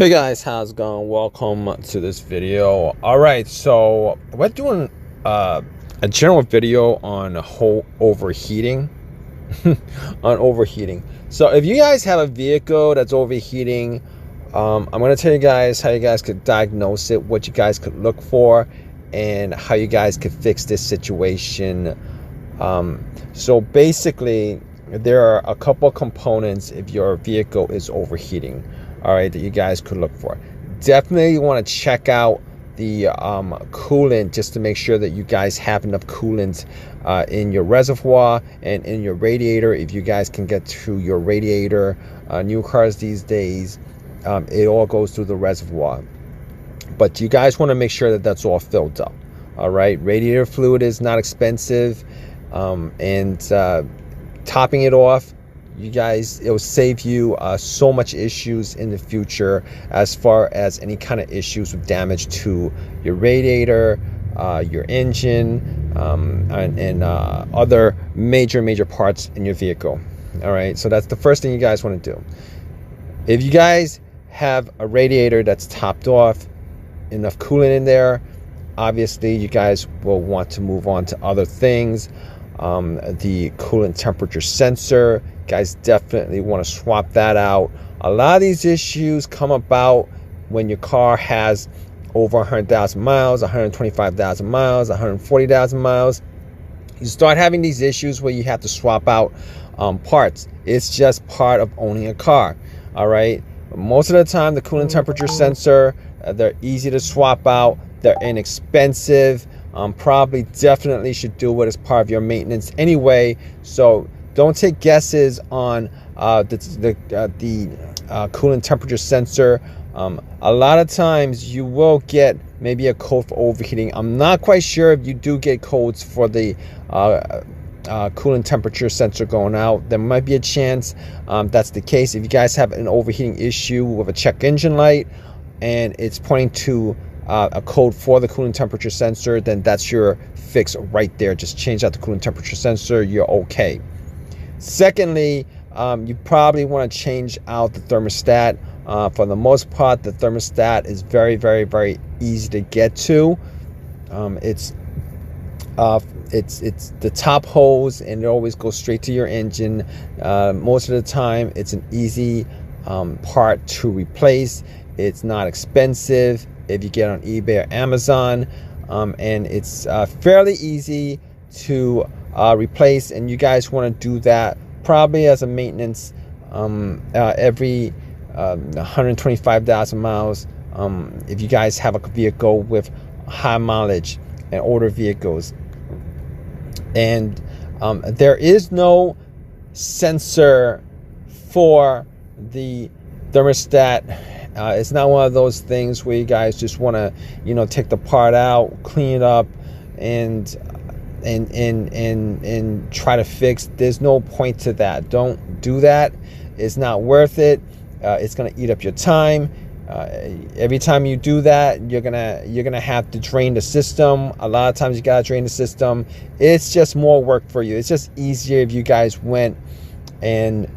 Hey guys, how's it going? Welcome to this video. All right, so we're doing a general video on whole overheating. On overheating. So if you guys have a vehicle that's overheating, I'm going to tell you guys how you guys could diagnose it, what you guys could look for, and how you guys could fix this situation. So basically, there are a couple components if your vehicle is overheating, all right, that you guys could look for. Definitely want to check out the coolant, just to make sure that you guys have enough coolant in your reservoir and in your radiator. If you guys can get through your radiator, new cars these days, it all goes through the reservoir, but you guys want to make sure that that's all filled up. All right, radiator fluid is not expensive, and topping it off, you guys, it will save you so much issues in the future, as far as any kind of issues with damage to your radiator, your engine, and other major parts in your vehicle. All right, so that's the first thing you guys want to do. If you guys have a radiator that's topped off, enough coolant in there, obviously you guys will want to move on to other things. The coolant temperature sensor, guys definitely want to swap that out. A lot of these issues come about when your car has over 100,000 miles, 125,000 miles, 140,000 miles. You start having these issues where you have to swap out parts. It's just part of owning a car. All right, most of the time the coolant temperature sensor, they're easy to swap out, they're inexpensive. Probably definitely should do it as part of your maintenance anyway, so don't take guesses on the coolant temperature sensor. A lot of times you will get maybe a code for overheating. I'm not quite sure if you do get codes for the coolant temperature sensor going out. There might be a chance that's the case. If you guys have an overheating issue with a check engine light and it's pointing to a code for the coolant temperature sensor, then that's your fix right there. Just change out the coolant temperature sensor, you're okay. Secondly, you probably want to change out the thermostat. For the most part, the thermostat is very easy to get to. It's the top hose, and it always goes straight to your engine. Most of the time, it's an easy part to replace. It's not expensive if you get on eBay or Amazon, and it's fairly easy to replace, and you guys want to do that probably as a maintenance every 125,000 miles. If you guys have a vehicle with high mileage and older vehicles, and there is no sensor for the thermostat. It's not one of those things where you guys just want to, take the part out, clean it up, and try to fix. There's no point to that. Don't do that. It's not worth it. It's gonna eat up your time. Every time you do that, you're gonna have to drain the system. A lot of times you gotta drain the system. It's just more work for you. It's just easier if you guys went and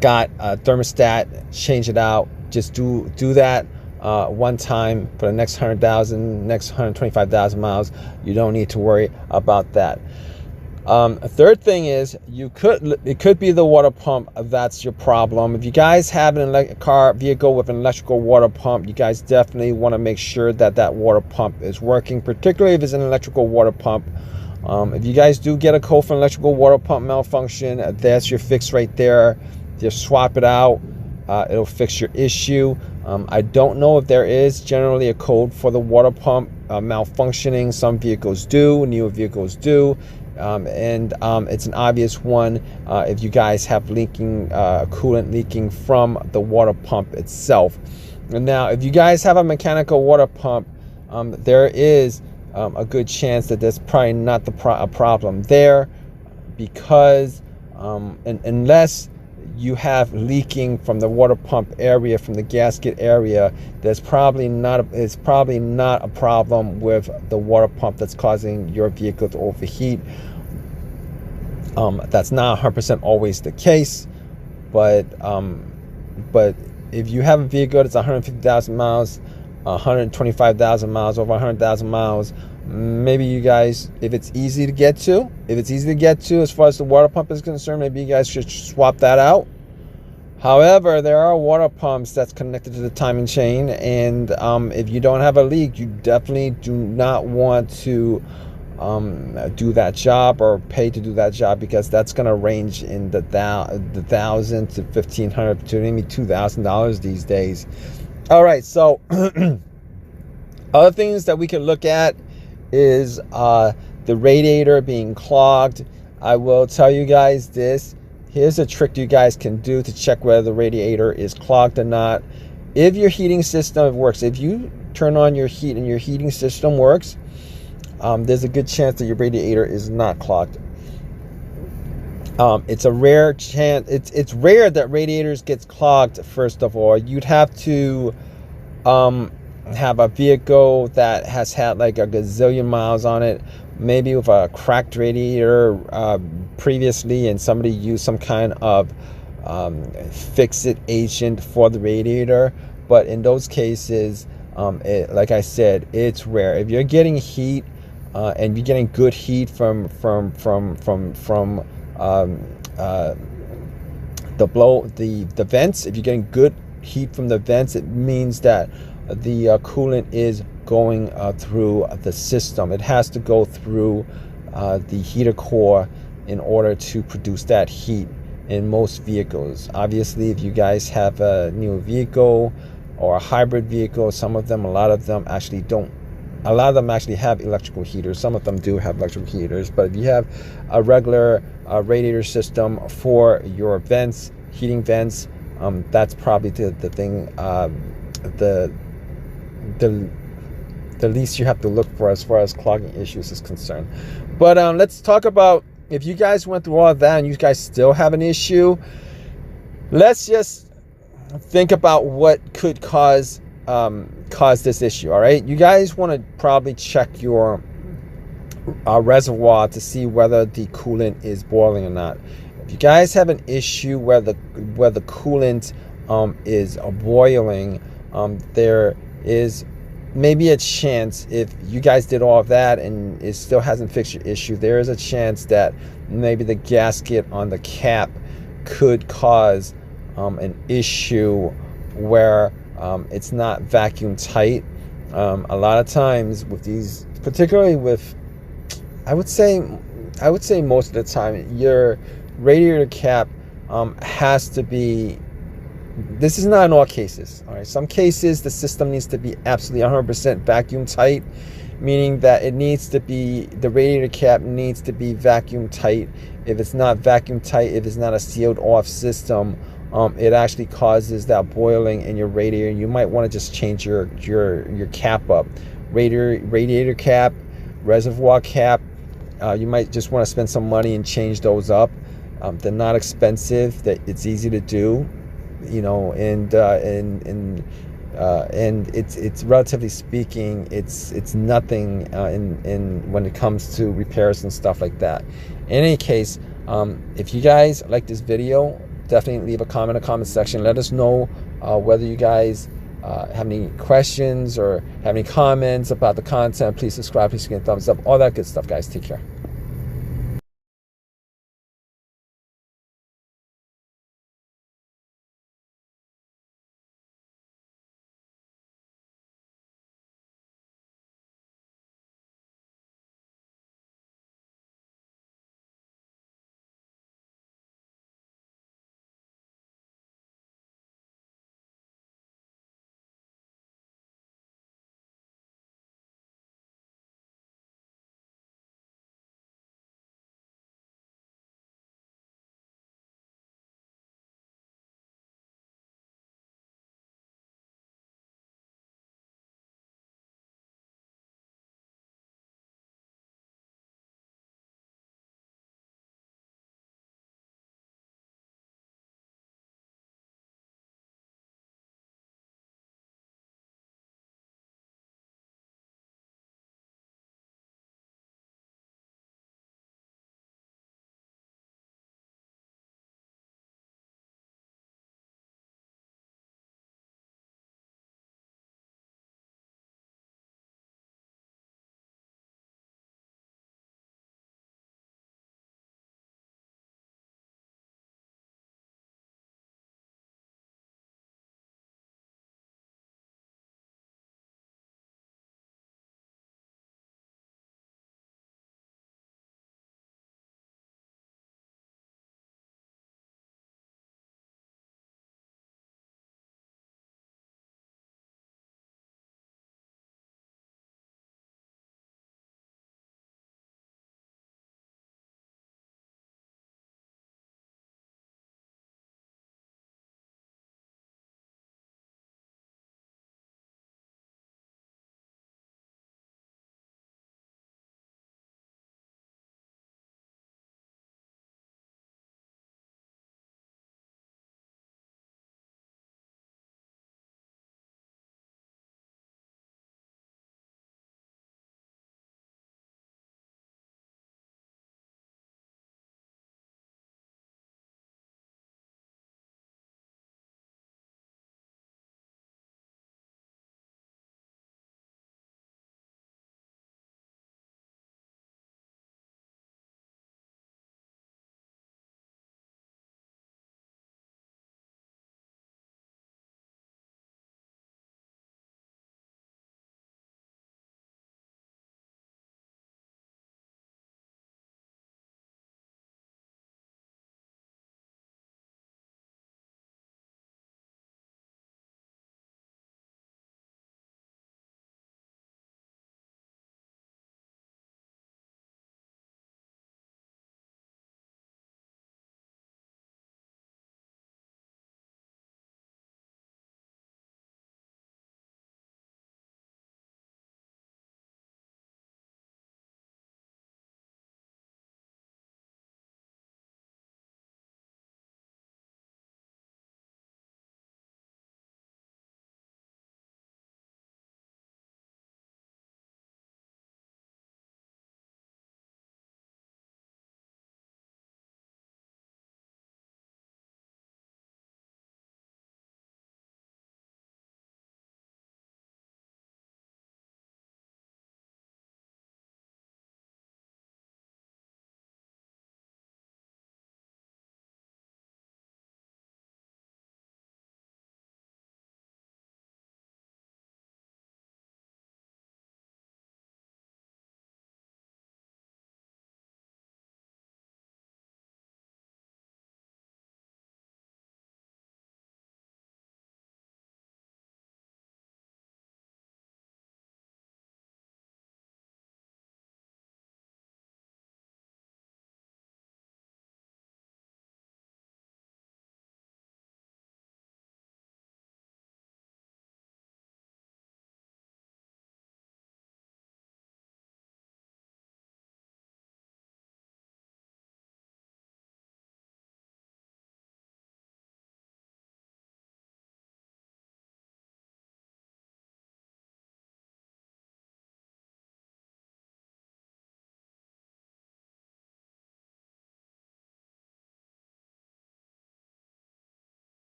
got a thermostat, change it out. Just do that one time for the next 100,000, next 125,000 miles. You don't need to worry about that. A third thing is, it could be the water pump that's your problem. If you guys have a vehicle with an electrical water pump, you guys definitely want to make sure that that water pump is working, particularly if it's an electrical water pump. If you guys do get a code for an electrical water pump malfunction, that's your fix right there. Just swap it out. It'll fix your issue. I don't know if there is generally a code for the water pump malfunctioning. Some vehicles do, newer vehicles do, and it's an obvious one if you guys have leaking coolant leaking from the water pump itself. And now, if you guys have a mechanical water pump, there is a good chance that there's probably not a problem there, because unless you have leaking from the water pump area, from the gasket area, it's probably not a problem with the water pump that's causing your vehicle to overheat. That's not 100% always the case, but if you have a vehicle that's 150,000 miles, 125,000 miles, over 100,000 miles, maybe you guys, if it's easy to get to, as far as the water pump is concerned, maybe you guys should swap that out. However, there are water pumps that's connected to the timing chain, and if you don't have a leak, you definitely do not want to do that job or pay to do that job, because that's going to range in the $1,000 to $1,500 to maybe $2,000 these days. All right, so other things that we can look at is the radiator being clogged. I will tell you guys this. Here's a trick you guys can do to check whether the radiator is clogged or not. If your heating system works, if you turn on your heat and your heating system works, there's a good chance that your radiator is not clogged. It's a rare chance. It's rare that radiators gets clogged. First of all, you'd have to have a vehicle that has had like a gazillion miles on it, maybe with a cracked radiator previously, and somebody used some kind of fix-it agent for the radiator. But in those cases, like I said, it's rare. If you're getting heat and you're getting good heat from the vents, if you're getting good heat from the vents, it means that the coolant is going through the system. It has to go through the heater core in order to produce that heat in most vehicles. Obviously, if you guys have a new vehicle or a hybrid vehicle, a lot of them actually have electrical heaters. Some of them do have electrical heaters, but if you have a regular radiator system for your vents, heating vents, that's probably the thing, the least you have to look for as far as clogging issues is concerned. But let's talk about, if you guys went through all that and you guys still have an issue, let's just think about what could cause this issue. All right, you guys want to probably check your reservoir to see whether the coolant is boiling or not. If you guys have an issue where the coolant is boiling, there is maybe a chance, if you guys did all of that and it still hasn't fixed your issue, there is a chance that maybe the gasket on the cap could cause an issue where it's not vacuum tight. A lot of times with these, particularly with, I would say most of the time, your radiator cap has to be, this is not in all cases, all right? Some cases the system needs to be absolutely 100% vacuum tight, meaning that it needs to be, the radiator cap needs to be vacuum tight. If it's not vacuum tight, if it's not a sealed off system, it actually causes that boiling in your radiator. You might want to just change your cap up. Radiator cap, reservoir cap, you might just want to spend some money and change those up. They're not expensive, that it's easy to do, you know, and it's relatively speaking, it's nothing in when it comes to repairs and stuff like that. In any case, if you guys like this video, definitely leave a comment in the comment section. Let us know whether you guys have any questions or have any comments about the content. Please subscribe, please give a thumbs up, all that good stuff, guys. Take care.